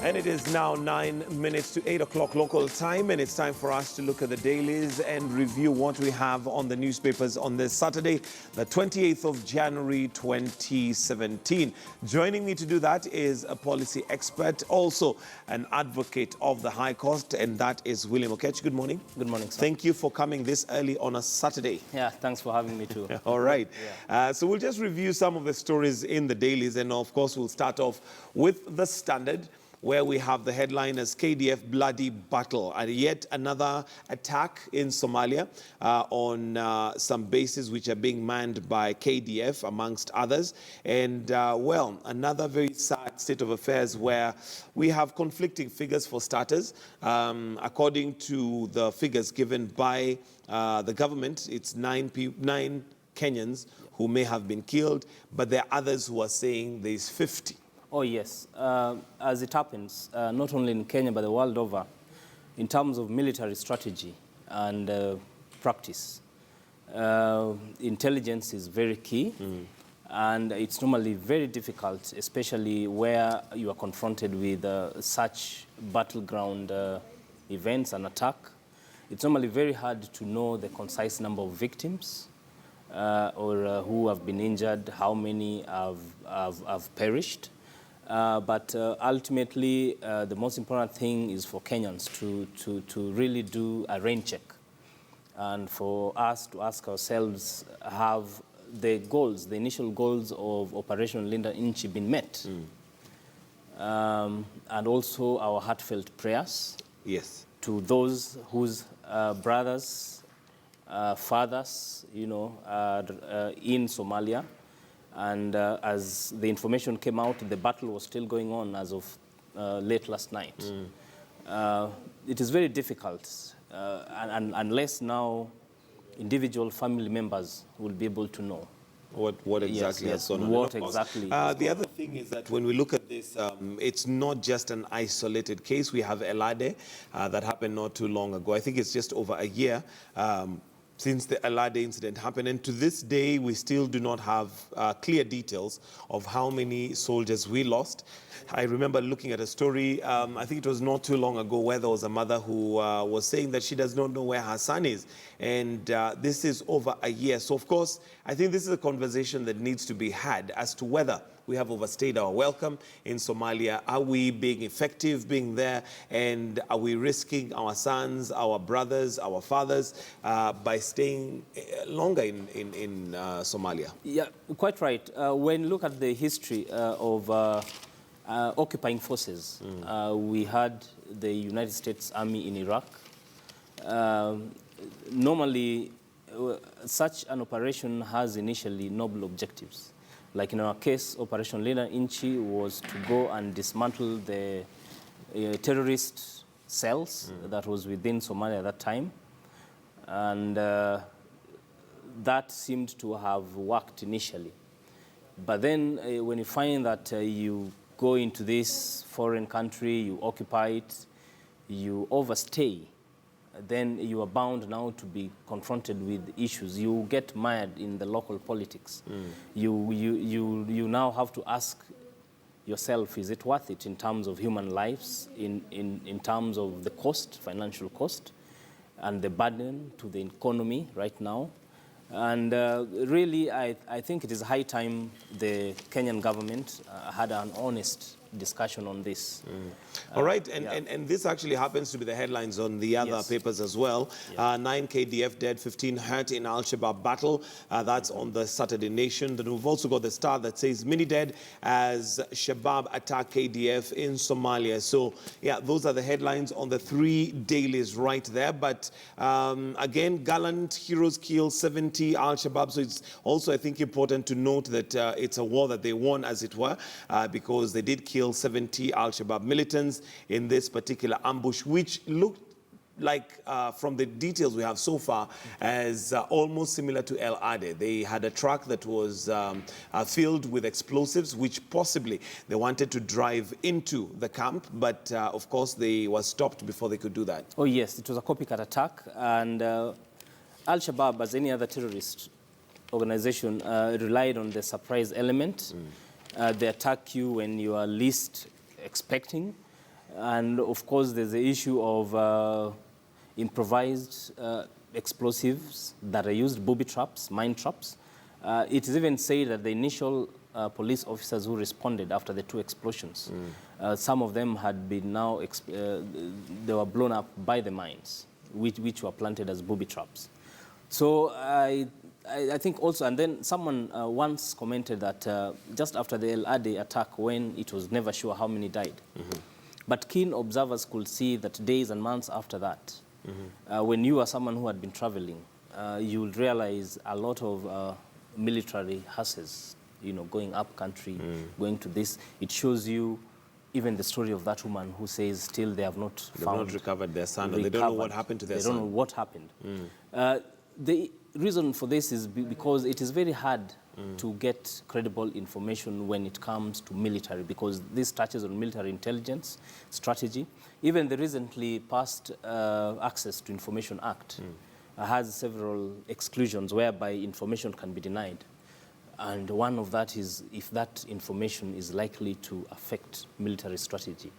And it is now 9 minutes to 8 o'clock local time, and it's time for us to look at the dailies and review what we have on the newspapers on this Saturday, the 28th of January 2017. Joining me to do that is a policy expert, also an advocate of the High Court, and that is William Oketch. Good morning. Good morning, sir. Thank you for coming this early on a Saturday. Yeah, thanks for having me too. All right. Yeah. So we'll just review some of the stories in the dailies, and of course we'll start off with the Standard, where we have the headline as KDF bloody battle, and yet another attack in Somalia on some bases which are being manned by KDF, amongst others. And well, another very sad state of affairs where we have conflicting figures for starters. According to the figures given by the government, it's nine Kenyans who may have been killed, but there are others who are saying there's 50. Oh, yes. As it happens, not only in Kenya, but the world over, in terms of military strategy and practice, intelligence is very key. And it's normally very difficult, especially where you are confronted with such battleground events and attack. It's normally very hard to know the concise number of victims or who have been injured, how many have perished. But ultimately, the most important thing is for Kenyans to really do a rain check, and for us to ask ourselves, have the goals, the initial goals of Operation Linda Inchi been met? And also our heartfelt prayers to those whose brothers, fathers, you know, are in Somalia. And as the information came out, the battle was still going on as of late last night. It is very difficult, and unless now individual family members will be able to know what exactly has gone on. What exactly. The other thing is that when we look at this, it's not just an isolated case. We have Elade that happened not too long ago. I think it's just over a year since the Elade incident happened, and to this day we still do not have clear details of how many soldiers we lost. I remember looking at a story, I think it was not too long ago, where there was a mother who was saying that she does not know where her son is, and this is over a year. So of course, I think this is a conversation that needs to be had as to whether we have overstayed our welcome in Somalia. Are we being effective being there? And are we risking our sons, our brothers, our fathers by staying longer in Somalia? Yeah, quite right. When you look at the history of occupying forces, we had the United States Army in Iraq. Normally, such an operation has initially noble objectives. Like in our case, Operation Linda Inchi was to go and dismantle the terrorist cells that was within Somalia at that time. And that seemed to have worked initially. But then when you find that you go into this foreign country, you occupy it, you overstay, then you are bound now to be confronted with issues. You get mired in the local politics. You now have to ask yourself, is it worth it in terms of human lives, in terms of the cost, financial cost, and the burden to the economy right now? And really, I think it is high time the Kenyan government had an honest discussion on this. All right, and this actually happens to be the headlines on the other papers as well. 9 KDF dead, 15 hurt in Al-Shabaab battle. That's on the Saturday Nation. Then we've also got the Star that says many dead as Shabaab attack KDF in Somalia. So yeah, those are the headlines on the three dailies right there. But again, gallant heroes kill 70 Al-Shabaab. So it's also, I think, important to note that it's a war that they won, as it were, because they did kill 70 Al-Shabaab militants in this particular ambush, which looked like, from the details we have so far, as almost similar to El Ade. They had a truck that was filled with explosives, which possibly they wanted to drive into the camp, but of course they were stopped before they could do that. Oh yes, it was a copycat attack, and Al-Shabaab, as any other terrorist organization, relied on the surprise element. They attack you when you are least expecting. And of course, there's the issue of improvised explosives that are used, booby traps, mine traps. It is even said that the initial police officers who responded after the 2 explosions, some of them had been they were blown up by the mines, which were planted as booby traps. So I think also, and then someone once commented that just after the El Ade attack, when it was never sure how many died, but keen observers could see that days and months after that, when you are someone who had been traveling, you will realize a lot of military hearses, going up country, going to this. It shows you even the story of that woman who says still they have not recovered their son, or they don't know what happened to their son. They don't know what happened. The reason for this is because it is very hard to get credible information when it comes to military, because this touches on military intelligence, strategy. Even the recently passed Access to Information Act has several exclusions whereby information can be denied. And one of that is if that information is likely to affect military strategy.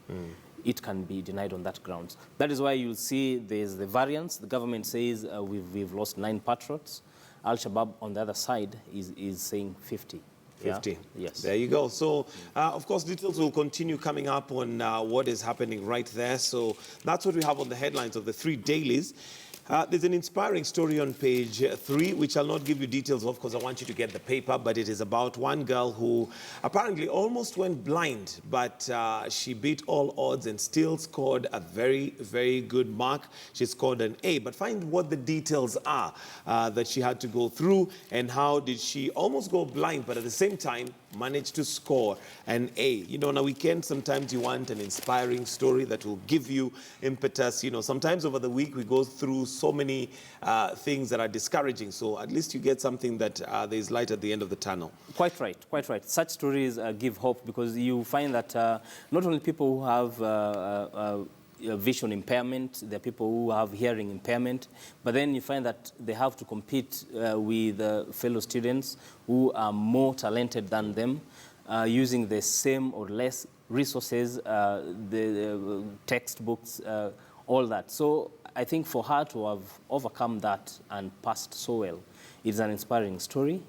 It can be denied on that grounds. That is why you'll see there's the variance. The government says we've lost 9 patriots. Al-Shabaab on the other side is saying 50. 50. Yeah? Yes. There you go. So, of course, details will continue coming up on what is happening right there. So that's what we have on the headlines of the 3 dailies. There's an inspiring story on page 3, which I'll not give you details of because I want you to get the paper, but it is about one girl who apparently almost went blind, but she beat all odds and still scored a very, very good mark. She scored an A, but find what the details are that she had to go through and how did she almost go blind, but at the same time managed to score an A. On a weekend, sometimes you want an inspiring story that will give you impetus. Sometimes over the week we go through so many things that are discouraging. So at least you get something that there is light at the end of the tunnel. Quite right, quite right. Such stories give hope because you find that not only people who have vision impairment, there are people who have hearing impairment, but then you find that they have to compete with fellow students who are more talented than them, using the same or less resources, the textbooks, all that. So I think for her to have overcome that and passed so well, it's an inspiring story.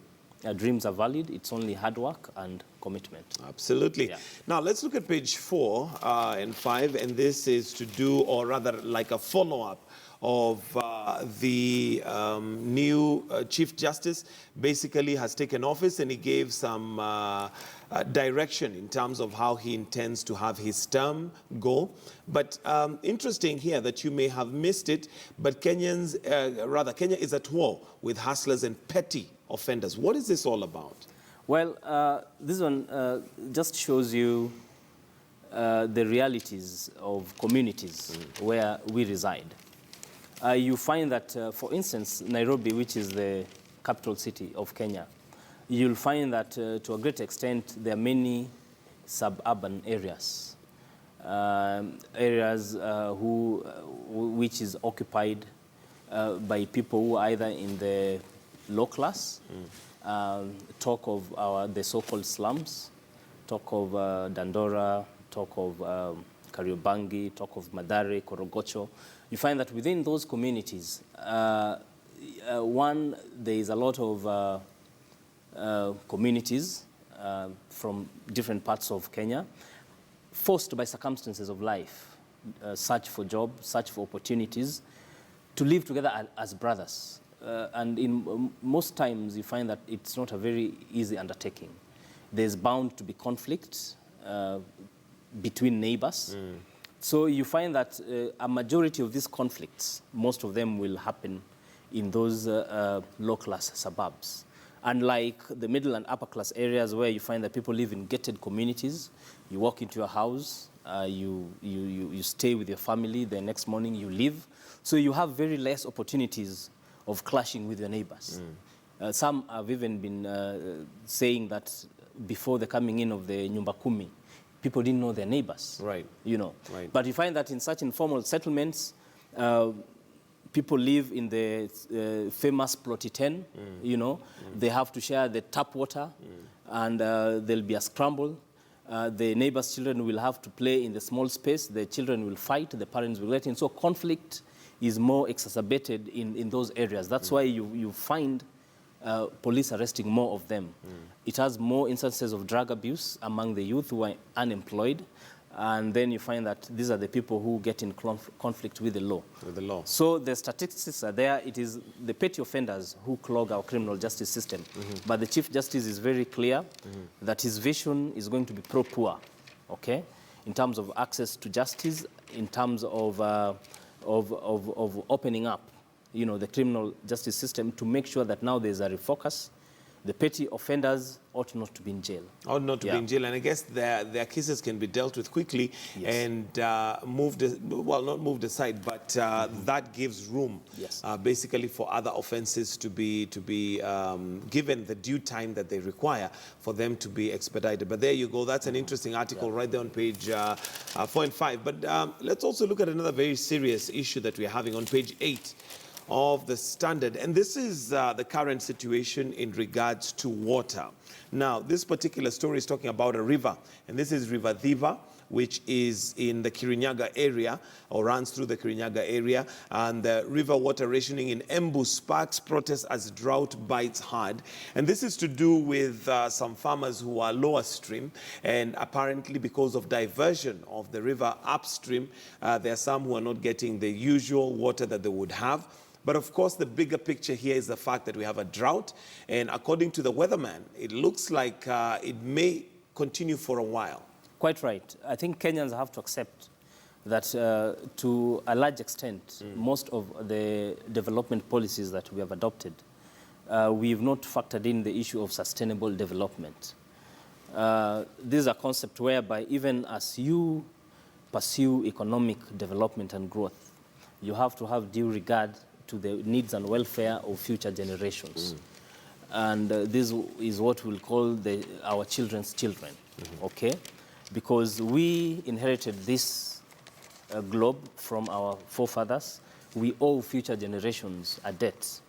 Dreams are valid. It's only hard work and commitment. Absolutely. Yeah. Now, let's look at page 4 and 5, and this is to do, or rather like a follow-up of the new Chief Justice. Basically has taken office and he gave some direction in terms of how he intends to have his term go. But interesting here that you may have missed it, but Kenya is at war with hustlers and petty offenders. What is this all about? Well, this one just shows you the realities of communities where we reside. You find that, for instance, Nairobi, which is the capital city of Kenya, you'll find that to a great extent there are many suburban areas, which is occupied by people who are either in the low class, talk of the so-called slums, talk of Dandora, talk of Kariobangi, talk of Mathare, Korogocho. You find that within those communities, there is a lot of communities from different parts of Kenya, forced by circumstances of life, search for jobs, search for opportunities, to live together as brothers. And in most times, you find that it's not a very easy undertaking. There's bound to be conflict between neighbors. So you find that a majority of these conflicts, most of them will happen in those low-class suburbs. Unlike the middle and upper-class areas where you find that people live in gated communities, you walk into your house, you stay with your family, the next morning you leave. So you have very less opportunities of clashing with your neighbors. Some have even been saying that before the coming in of the Nyumba Kumi, people didn't know their neighbors. Right. Right. But you find that in such informal settlements, people live in the famous Ploti 10, They have to share the tap water, and there'll be a scramble. The neighbors' children will have to play in the small space. The children will fight. The parents will let in. So conflict is more exacerbated in those areas. That's why you find police arresting more of them. It has more instances of drug abuse among the youth who are unemployed. And then you find that these are the people who get in conflict with the law. So the statistics are there. It is the petty offenders who clog our criminal justice system. But the Chief Justice is very clear that his vision is going to be pro-poor, okay? In terms of access to justice, in terms of opening up, you know, the criminal justice system to make sure that now there's a refocus. The petty offenders ought not to be in jail. Ought not to be in jail. And I guess their cases can be dealt with quickly and moved, well, not moved aside, but that gives room basically for other offenses to be given the due time that they require for them to be expedited. But there you go. That's an interesting article right there on page 4 and 5. But let's also look at another very serious issue that we're having on page 8. Of the Standard, and this is the current situation in regards to water. Now, this particular story is talking about a river, and this is River Thiva, which is in the Kirinyaga area, or runs through the Kirinyaga area, and the river water rationing in Embu sparks protests as drought bites hard. And this is to do with some farmers who are lower stream, and apparently because of diversion of the river upstream, there are some who are not getting the usual water that they would have. But of course, the bigger picture here is the fact that we have a drought. And according to the weatherman, it looks like it may continue for a while. Quite right. I think Kenyans have to accept that to a large extent, most of the development policies that we have adopted, we've not factored in the issue of sustainable development. This is a concept whereby even as you pursue economic development and growth, you have to have due regard to the needs and welfare of future generations. And this is what we'll call our children's children, okay? Because we inherited this globe from our forefathers. We owe future generations a debt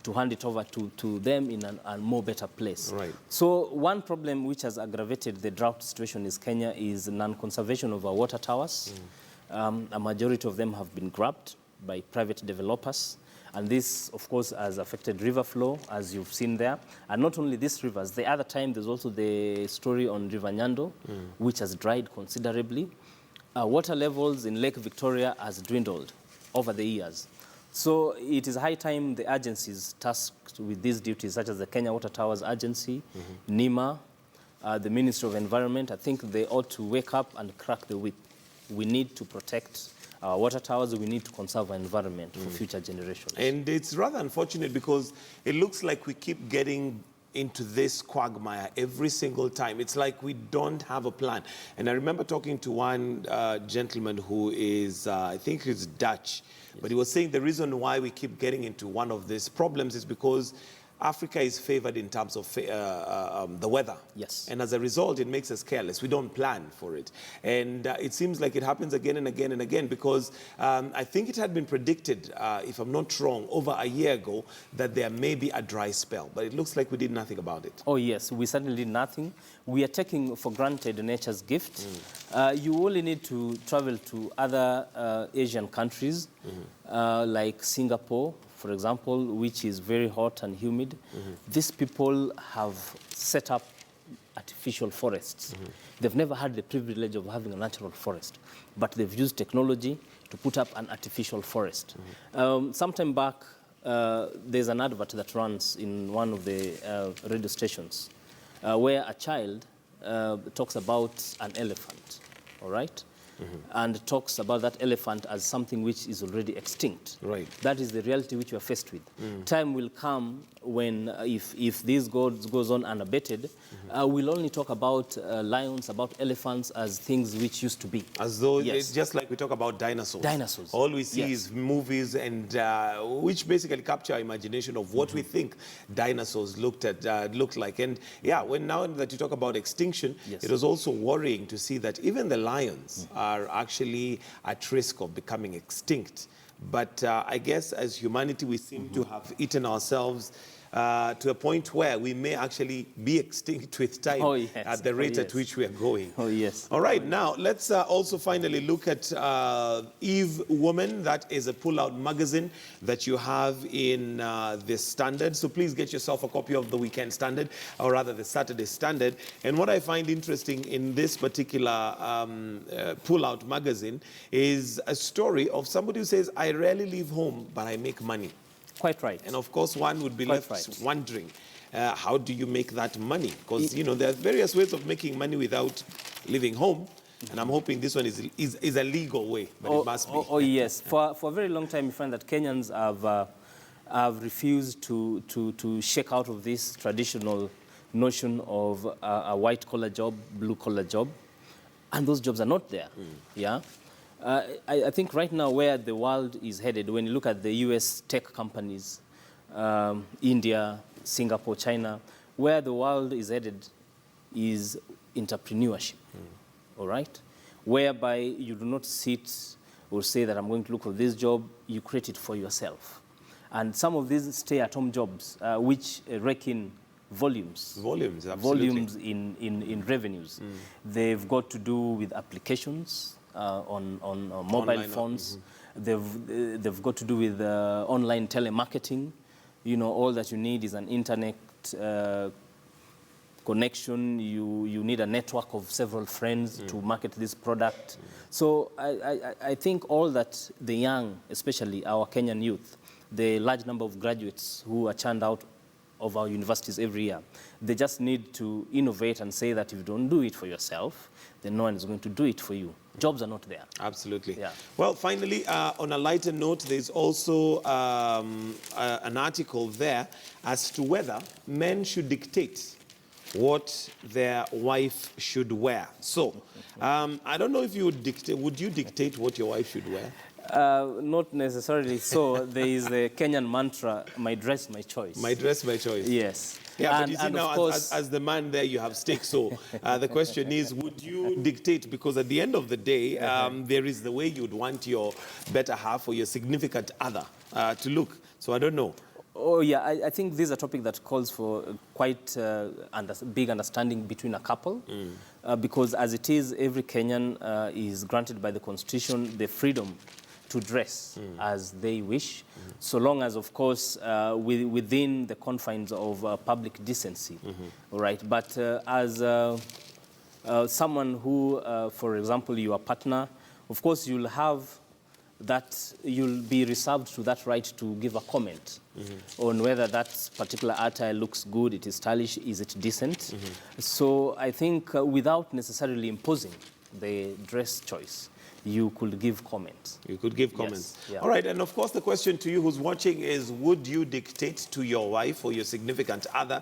to hand it over to them in a more better place. Right. So one problem which has aggravated the drought situation in Kenya is non-conservation of our water towers. A majority of them have been grabbed by private developers. And this, of course, has affected river flow, as you've seen there. And not only these rivers, the other time there's also the story on River Nyando, which has dried considerably. Water levels in Lake Victoria has dwindled over the years. So it is high time the agencies tasked with these duties, such as the Kenya Water Towers Agency, NIMA, the Ministry of Environment, I think they ought to wake up and crack the whip. We need to protect our water towers. We need to conserve our environment for future generations. And it's rather unfortunate because it looks like we keep getting into this quagmire every single time. It's like we don't have a plan. And I remember talking to one gentleman who is, I think he's Dutch, but he was saying the reason why we keep getting into one of these problems is because Africa is favored in terms of the weather. Yes. And as a result, it makes us careless. We don't plan for it. And it seems like it happens again and again and again because I think it had been predicted, if I'm not wrong, over a year ago that there may be a dry spell. But it looks like we did nothing about it. Oh, yes. We certainly did nothing. We are taking for granted nature's gift. You only need to travel to other Asian countries like Singapore, for example, which is very hot and humid. These people have set up artificial forests. They've never had the privilege of having a natural forest, but they've used technology to put up an artificial forest. Sometime back, there's an advert that runs in one of the radio stations where a child talks about an elephant, all right? And talks about that elephant as something which is already extinct. Right. That is the reality which we are faced with. Time will come when, if this goes on unabated, we'll only talk about lions, about elephants as things which used to be. As though it's just like we talk about dinosaurs. Dinosaurs. All we see is movies and which basically capture our imagination of what we think dinosaurs looked like. And yeah, now that you talk about extinction, it was also worrying to see that even the lions are actually at risk of becoming extinct. But I guess as humanity, we seem to have eaten ourselves to a point where we may actually be extinct with time at the rate at which we are going. Oh, yes. All right, now let's also finally look at Eve Woman. That is a pull-out magazine that you have in the Standard. So please get yourself a copy of the Weekend Standard, or rather the Saturday Standard. And what I find interesting in this particular pull-out magazine is a story of somebody who says, I rarely leave home, but I make money. Quite right. And of course, one would be left wondering, how do you make that money? Because, you know, there are various ways of making money without leaving home. And I'm hoping this one is a legal way, but it must be. Oh, yes. For a very long time, you find that Kenyans have refused to shake out of this traditional notion of a white-collar job, blue-collar job. And those jobs are not there. Yeah. I think right now where the world is headed, when you look at the US tech companies, India, Singapore, China, where the world is headed is entrepreneurship, all right? Whereby you do not sit or say that I'm going to look for this job, you create it for yourself. And some of these stay-at-home jobs, which rake in volumes. Volumes, absolutely. Volumes in revenues. They've got to do with applications, on mobile phones. They've got to do with online telemarketing. You know, all that you need is an internet connection. You need a network of several friends to market this product. So I think all that the young, especially our Kenyan youth, the large number of graduates who are churned out of our universities every year, they just need to innovate and say that if you don't do it for yourself, then no one is going to do it for you. Jobs are not there. Absolutely. Yeah. Well, finally, on a lighter note, there's also an article there as to whether men should dictate what their wife should wear. So, I don't know if you would dictate. Would you dictate what your wife should wear? Not necessarily so. There is a Kenyan mantra, my dress, my choice. My dress, my choice. Yes. Yeah, but you see now, as the man there, you have stake. So the question is, would you dictate? Because at the end of the day, there is the way you'd want your better half or your significant other to look. So I don't know. Oh, yeah, I think this is a topic that calls for quite big understanding between a couple. Because as it is, every Kenyan is granted by the Constitution the freedom to dress as they wish, so long as, of course, within the confines of public decency. All right, but as someone who, for example, your partner, of course, you'll be reserved to that right to give a comment on whether that particular attire looks good, it is stylish, is it decent. So I think without necessarily imposing the dress choice, you could give comments. You could give comments. Yes. Yeah. All right, and of course the question to you who's watching is, would you dictate to your wife or your significant other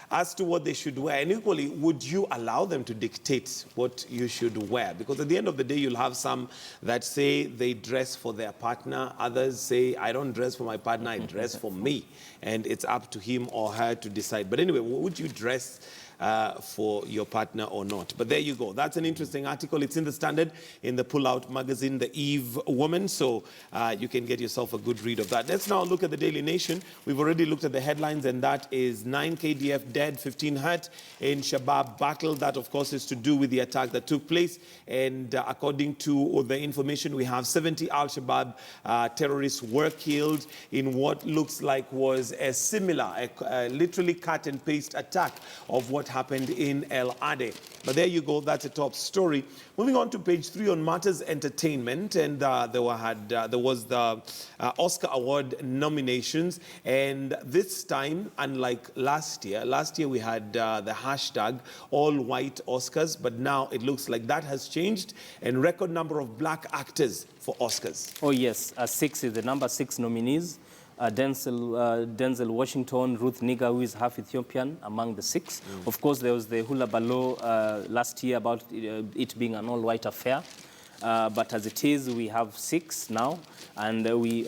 as to what they should wear? And equally, would you allow them to dictate what you should wear? Because at the end of the day, you'll have some that say they dress for their partner. Others say, I don't dress for my partner, I dress for me. And it's up to him or her to decide. But anyway, would you dress for your partner or not? But there you go. That's an interesting article. It's in the Standard, in the pull-out magazine, The Eve Woman. So you can get yourself a good read of that. Let's now look at the Daily Nation. We've already looked at the headlines, and that is 9 KDF dead, 15 hurt in Shabab battle. That, of course, is to do with the attack that took place. And according to the information we have, 70 Al-Shabaab terrorists were killed in what looks like was a similar, literally cut and paste attack of what happened in El Ade. But there you go, that's a top story. Moving on to page 3 on Matters Entertainment, and there was the Oscar Award nominations, and this time, unlike last year we had the hashtag All White Oscars, but now it looks like that has changed, and record number of black actors for Oscars. Oh yes, 6 is the number 6 nominees. Denzel Washington, Ruth Negga, who is half Ethiopian, among the 6. Of course, there was the hula baloo last year about it being an all-white affair. But as it is, we have 6 now. And we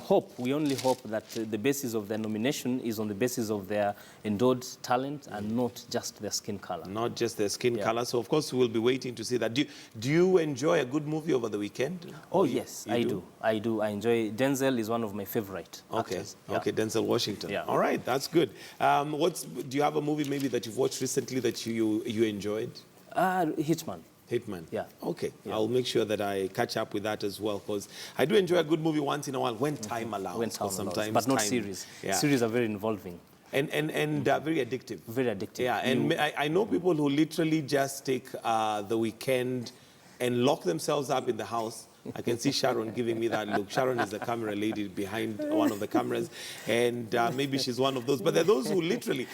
only hope that the basis of their nomination is on the basis of their endowed talent and not just their skin color. Not just their skin color. So, of course, we'll be waiting to see that. Do you enjoy a good movie over the weekend? Oh, yes, I do. I enjoy. Denzel is one of my favorite actors. Okay, Denzel Washington. Yeah. All right, that's good. Do you have a movie maybe that you've watched recently that you enjoyed? Hitman. Hitman. Yeah. Okay. Yeah. I'll make sure that I catch up with that as well, because I do enjoy a good movie once in a while when time allows. When time allows. Sometimes but not series. Yeah. Series are very involving. And very addictive. Very addictive. Yeah, and I know people who literally just take the weekend and lock themselves up in the house. I can see Sharon giving me that look. Sharon is the camera lady behind one of the cameras, and maybe she's one of those. But there are those who literally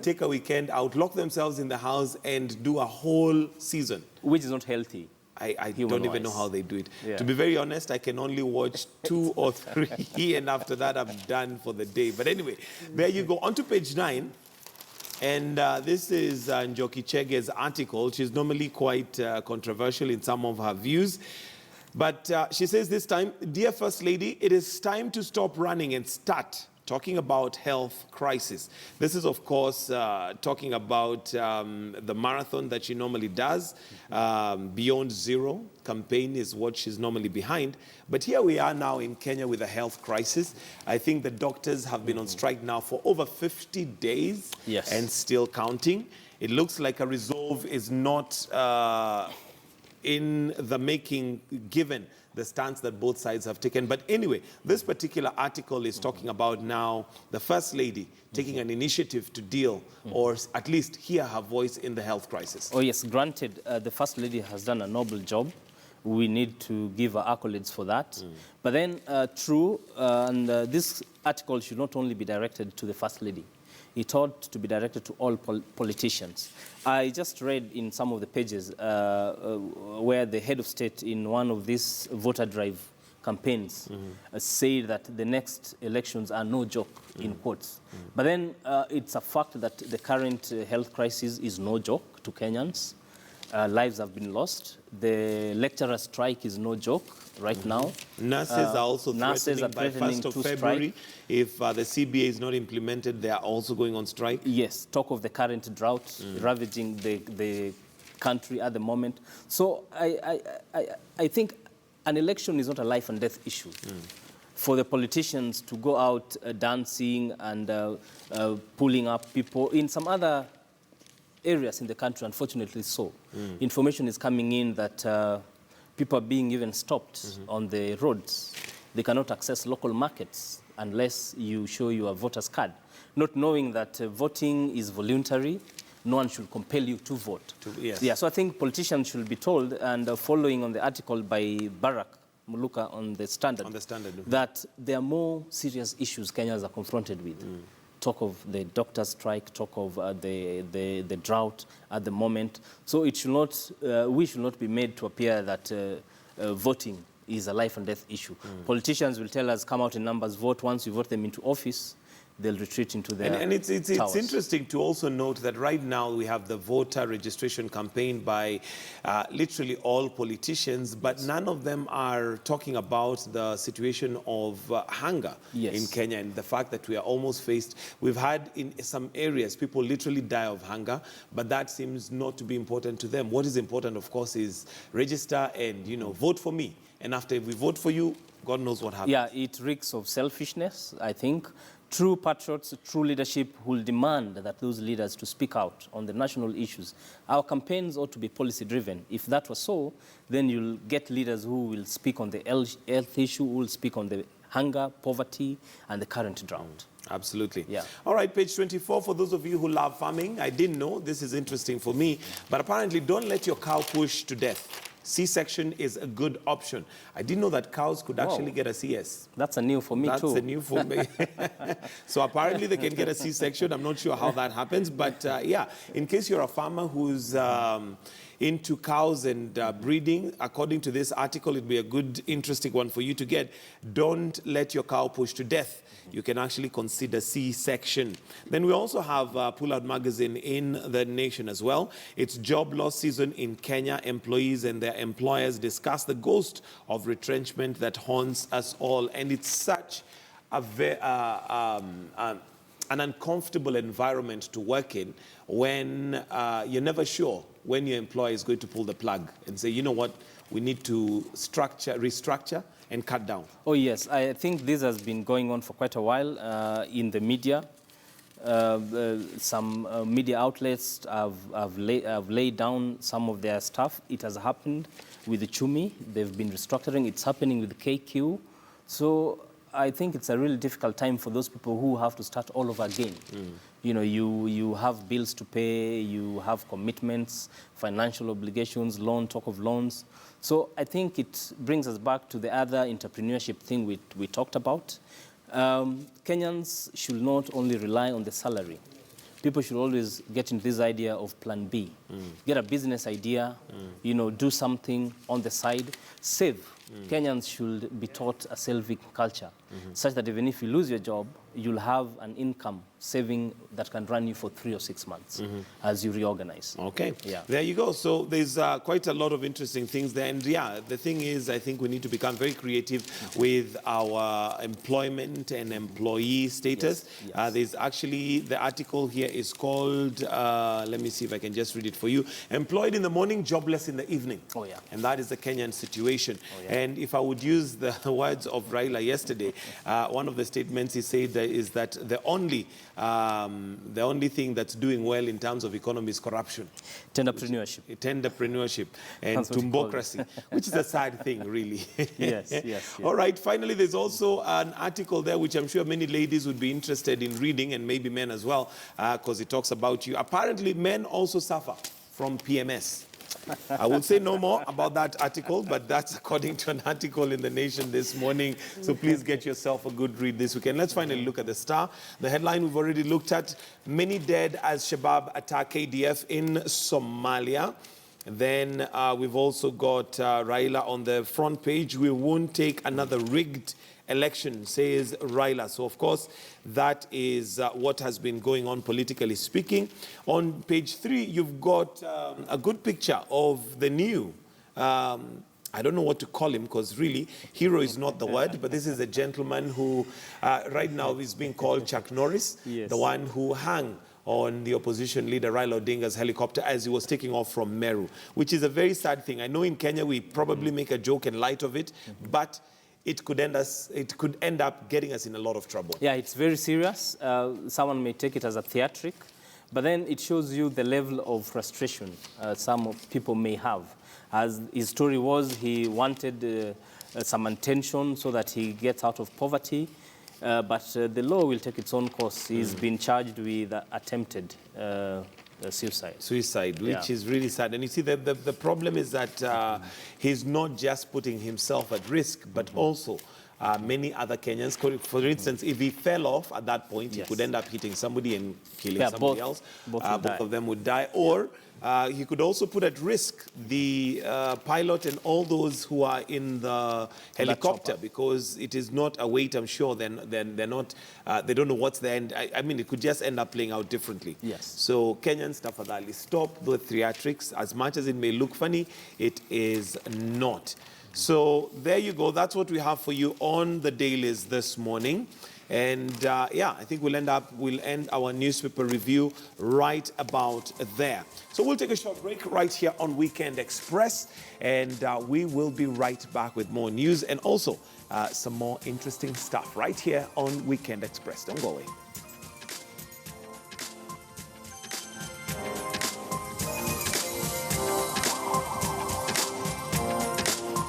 take a weekend out, lock themselves in the house, and do a whole season. Which is not healthy. I don't even know how they do it. Yeah. To be very honest, I can only watch 2 or 3, and after that, I'm done for the day. But anyway, there you go. On to page 9. And this is Njoki Chege's article. She's normally quite controversial in some of her views. But she says this time, "Dear First Lady, it is time to stop running and start talking about health crisis." This is, of course, talking about the marathon that she normally does. Beyond Zero campaign is what she's normally behind. But here we are now in Kenya with a health crisis. I think the doctors have been on strike now for over 50 days. Yes. And still counting. It looks like a resolve is not in the making, given the stance that both sides have taken. But anyway, this particular article is talking about now the First Lady taking an initiative to deal, or at least hear her voice in the health crisis. Oh yes, granted, the First Lady has done a noble job. We need to give her accolades for that. But then, this article should not only be directed to the First Lady. It ought to be directed to all politicians. I just read in some of the pages where the head of state in one of these voter drive campaigns said that the next elections are no joke, in quotes. But then it's a fact that the current health crisis is no joke to Kenyans. Lives have been lost. The lecturer strike is no joke right now. Nurses are also threatening by 1st of February. If the CBA is not implemented, they are also going on strike. Yes, talk of the current drought ravaging the country at the moment. So I think an election is not a life and death issue. For the politicians to go out dancing and pulling up people in some other areas in the country, unfortunately so. Information is coming in that people are being even stopped on the roads. They cannot access local markets unless you show your voter's card. Not knowing that voting is voluntary, no one should compel you to vote. Yes. Yeah, so I think politicians should be told, and following on the article by Barack Muluka on the Standard, that there are more serious issues Kenyans are confronted with. Talk of the doctor's strike, talk of the drought at the moment. So it should not, we should not be made to appear that voting is a life and death issue. Politicians will tell us, come out in numbers, vote. Once you vote them into office, they'll retreat into their And it's interesting to also note that right now we have the voter registration campaign by literally all politicians, but none of them are talking about the situation of hunger in Kenya and the fact that we are almost faced. We've had in some areas people literally die of hunger, but that seems not to be important to them. What is important, of course, is register and, vote for me. And after we vote for you, God knows what happens. Yeah, it reeks of selfishness, I think. True patriots, true leadership will demand that those leaders to speak out on the national issues. Our campaigns ought to be policy-driven. If that was so, then you'll get leaders who will speak on the health issue, who will speak on the hunger, poverty, and the current drought. Absolutely. Yeah. All right, page 24, for those of you who love farming, I didn't know, this is interesting for me, but apparently don't let your cow push to death. C-section is a good option. I didn't know that cows could actually get a CS. That's a new for me too. That's a new for me. So apparently they can get a C-section. I'm not sure how that happens, but yeah, in case you're a farmer who's into cows and breeding, according to this article, it'd be a good, interesting one for you to get. Don't let your cow push to death. You can actually consider C-section. Then we also have Pull Out Magazine in the Nation as well. It's job loss season in Kenya. Employees and their employers discuss the ghost of retrenchment that haunts us all. And it's such an uncomfortable environment to work in when you're never sure when your employer is going to pull the plug and say, you know what, we need to restructure and cut down. Oh yes, I think this has been going on for quite a while in the media. Some media outlets have laid down some of their stuff. It has happened with the Chumi. They've been restructuring. It's happening with KQ. So I think it's a really difficult time for those people who have to start all over again. You know, you have bills to pay, you have commitments, financial obligations, talk of loans. So I think it brings us back to the other entrepreneurship thing we talked about. Kenyans should not only rely on the salary. People should always get into this idea of plan B. Get a business idea, you know, do something on the side, save. Kenyans should be taught a saving culture, such that even if you lose your job, you'll have an income saving that can run you for 3 or 6 months as you reorganize. Okay, yeah. There you go. So there's quite a lot of interesting things there. And yeah, the thing is, I think we need to become very creative with our employment and employee status. Yes. Yes. There's actually, the article here is called, let me see if I can just read it for you. Employed in the morning, jobless in the evening. Oh yeah. And that is the Kenyan situation. Oh, yeah. And if I would use the words of Raila yesterday, one of the statements he said is that the only thing that's doing well in terms of economy is corruption. Tenderpreneurship and tumbocracy, which is a sad thing, really. Yes. All right, finally, there's also an article there which I'm sure many ladies would be interested in reading, and maybe men as well, because it talks about you. Apparently, men also suffer from PMS. I will say no more about that article, but that's according to an article in The Nation this morning. So please get yourself a good read this weekend. Let's finally look at the Star. The headline we've already looked at: many dead as Shabab attack KDF in Somalia. Then we've also got Raila on the front page. We won't take another rigged election, says Raila. So, of course, that is what has been going on politically speaking. On page 3, you've got a good picture of the new, I don't know what to call him, because really, hero is not the word, but this is a gentleman who right now is being called Chuck Norris, yes. The one who hung on the opposition leader Raila Odinga's helicopter as he was taking off from Meru, which is a very sad thing. I know in Kenya we probably make a joke and light of it, but it could end up getting us in a lot of trouble. Yeah, it's very serious. Someone may take it as a theatric, but then it shows you the level of frustration some people may have. As his story was, he wanted some attention so that he gets out of poverty, but the law will take its own course. He's been charged with attempted suicide, which is really sad. And you see, the problem is that he's not just putting himself at risk, but also many other Kenyans. For instance, if he fell off at that point, he could end up hitting somebody and killing somebody else. Both of them would die. Or he could also put at risk the pilot and all those who are in the helicopter, because it is not a weight, I'm sure, then they're not, they don't know what's the end. I mean, it could just end up playing out differently. Yes. So Kenyans, tafadhali, stop the theatrics. As much as it may look funny, it is not. So there you go. That's what we have for you on the dailies this morning. And yeah, I think we'll end our newspaper review right about there. So we'll take a short break right here on Weekend Express, and we will be right back with more news and also some more interesting stuff right here on Weekend Express. Don't go away.